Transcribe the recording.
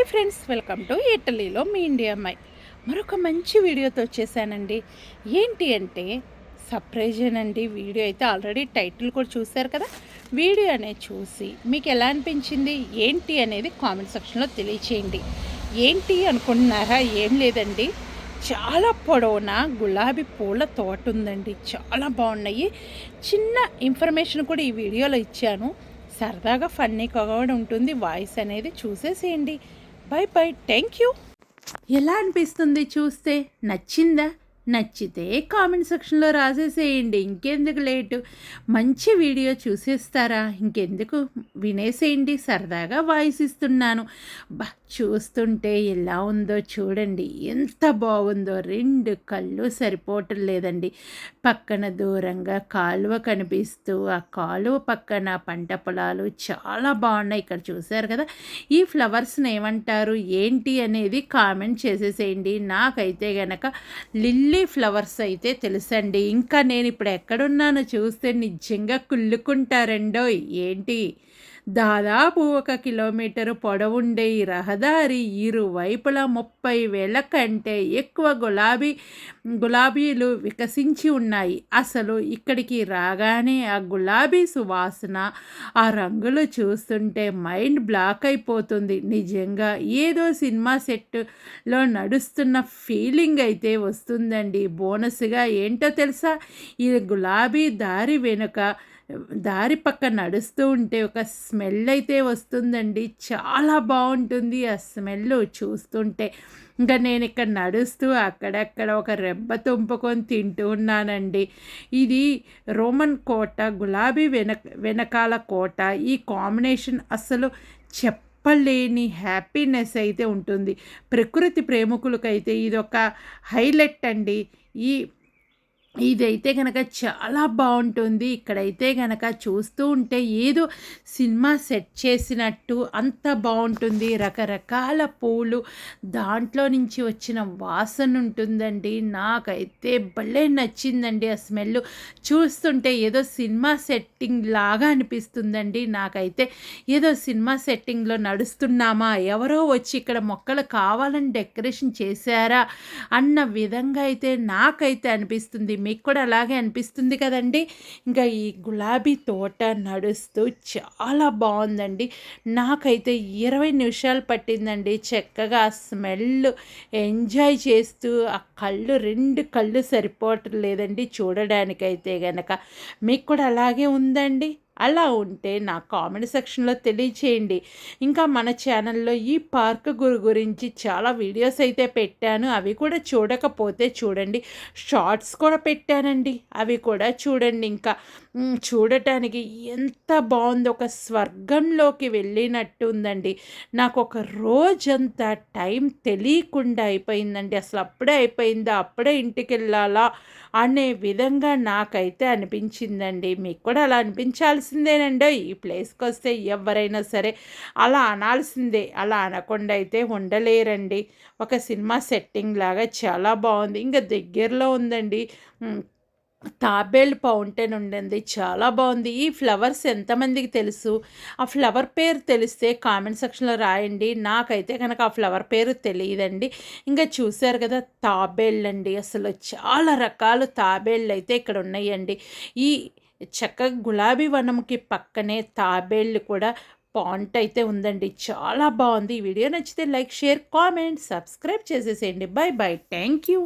Hi friends, welcome to ఇటలీలో మీ India అమ్మాయి. మరొక మంచి వీడియోతో వచ్చేసానండి. ఏంటి అంటే సర్ప్రైజేనండి. వీడియో అయితే ఆల్రెడీ టైటిల్ కూడా చూశారు కదా. వీడియో అనేది చూసి మీకు ఎలా అనిపించింది ఏంటి అనేది కామెంట్ సెక్షన్లో తెలియచేయండి. ఏంటి అనుకుంటున్నారా? ఏం లేదండి, చాలా పొడవున గులాబీ పూల తోట ఉందండి. చాలా బాగున్నాయి. చిన్న ఇన్ఫర్మేషన్ కూడా ఈ వీడియోలో ఇచ్చాను. సరదాగా ఫన్నీగా కూడా ఉంటుంది. వాయిస్ అనేది చూసేసేయండి. By by, thank you. ఎలా అనిపిస్తుంది చూస్తే? నచ్చిందా? నచ్చితే కామెంట్ సెక్షన్లో రాసేసేయండి. ఇంకెందుకు లేటు, మంచి వీడియో చూసేస్తారా? ఇంకెందుకు, వినేసేయండి. సరదాగా వాయిస్ ఇస్తున్నాను. చూస్తుంటే ఎలా ఉందో చూడండి, ఎంత బాగుందో. రెండు కళ్ళు సరిపోవటం లేదండి. పక్కన దూరంగా కాలువ కనిపిస్తూ, ఆ కాలువ పక్కన పంట పొలాలు చాలా బాగున్నాయి. ఇక్కడ చూశారు కదా. ఈ ఫ్లవర్స్ని ఏమంటారు ఏంటి అనేది కామెంట్ చేసేసేయండి. నాకైతే గనక లిల్లీ ఫ్లవర్స్ అయితే తెలుసండి. ఇంకా నేను ఇప్పుడు ఎక్కడున్నానో చూస్తే నిజంగా కుళ్ళుకుంటారండో. ఏంటి, దాదాపు 1 కిలోమీటరు పొడవుండే ఈ రహదారి ఇరువైపులా 30,000 కంటే ఎక్కువ గులాబీలు వికసించి ఉన్నాయి. అసలు ఇక్కడికి రాగానే ఆ గులాబీ సువాసన, ఆ రంగులు చూస్తుంటే మైండ్ బ్లాక్ అయిపోతుంది. నిజంగా ఏదో సినిమా సెట్లో నడుస్తున్న ఫీలింగ్ అయితే వస్తుందండి. బోనస్గా ఏంటో తెలుసా, ఈ గులాబీ దారి పక్క నడుస్తూ ఉంటే ఒక స్మెల్ అయితే వస్తుందండి. చాలా బాగుంటుంది ఆ స్మెల్ చూస్తుంటే. ఇంకా నేను ఇక్కడ నడుస్తూ అక్కడక్కడ ఒక రెబ్బ తుంపుకొని తింటూ ఉన్నానండి. ఇది రోమన్ కోట, గులాబీ వెనకాల కోట. ఈ కాంబినేషన్ అసలు చెప్పలేని హ్యాపీనెస్ అయితే ఉంటుంది. ప్రకృతి ప్రేమికులకైతే ఇది ఒక హైలైట్ అండి. ఇదైతే కనుక చాలా బాగుంటుంది. ఇక్కడైతే కనుక చూస్తూ ఉంటే ఏదో సినిమా సెట్ చేసినట్టు అంత బాగుంటుంది. రకరకాల పూలు, దాంట్లో నుంచి వచ్చిన వాసన ఉంటుందండి. నాకైతే భలే నచ్చిందండి. ఆ స్మెల్ చూస్తుంటే ఏదో సినిమా సెట్టింగ్ లాగా అనిపిస్తుందండి. నాకైతే ఏదో సినిమా సెట్టింగ్లో నడుస్తున్నామా, ఎవరో వచ్చి ఇక్కడ మొక్కలు కావాలని డెకరేషన్ చేశారా అన్న విధంగా అయితే నాకైతే అనిపిస్తుంది. మీకు కూడా అలాగే అనిపిస్తుంది కదండి. ఇంకా ఈ గులాబీ తోట నడుస్తూ చాలా బాగుందండి. నాకైతే 20 నిమిషాలు పట్టిందండి చక్కగా ఆ స్మెల్ ఎంజాయ్ చేస్తూ. ఆ రెండు కళ్ళు సరిపోవటం లేదండి చూడడానికైతే గనక. మీకు కూడా అలాగే ఉందండి? అలా ఉంటే నా కామెంట్ సెక్షన్లో తెలియచేయండి. ఇంకా మన ఛానల్లో ఈ పార్క్ గురించి చాలా వీడియోస్ అయితే పెట్టాను. అవి కూడా చూడకపోతే చూడండి. షార్ట్స్ కూడా పెట్టానండి, అవి కూడా చూడండి. ఇంకా చూడటానికి ఎంత బాగుందో, ఒక స్వర్గంలోకి వెళ్ళినట్టు ఉందండి. నాకు ఒక రోజంతా టైం తెలియకుండా అయిపోయిందండి. అసలు అప్పుడే అయిపోయిందా, అప్పుడే ఇంటికి వెళ్ళాలా అనే విధంగా నాకైతే అనిపించిందండి. మీకు కూడా అలా అనిపించాల్సిందేనండి. ఈ ప్లేస్కి వస్తే ఎవరైనా సరే అలా అనాల్సిందే. అలా అనకుండా అయితే ఉండలేరండి. ఒక సినిమా సెట్టింగ్ లాగా చాలా బాగుంది. ఇంకా దగ్గరలో ఉందండి తాబేలు ఫౌంటైన్ ఉండింది, చాలా బాగుంది. ఈ ఫ్లవర్స్ ఎంతమందికి తెలుసు? ఆ ఫ్లవర్ పేరు తెలిస్తే కామెంట్ సెక్షన్లో రాయండి. నాకైతే కనుక ఆ ఫ్లవర్ పేరు తెలియదండి. ఇంకా చూశారు కదా తాబేళ్ళు అండి. అసలు చాలా రకాల తాబేళ్ళు అయితే ఇక్కడ ఉన్నాయండి. ఈ చక్కగా గులాబీ వనంకి పక్కనే తాబేళ్ళు కూడా పాంట్ అయితే ఉందండి. చాలా బాగుంది. ఈ వీడియో నచ్చితే లైక్, షేర్, కామెంట్, సబ్స్క్రైబ్ చేసేసేయండి. By by, thank you.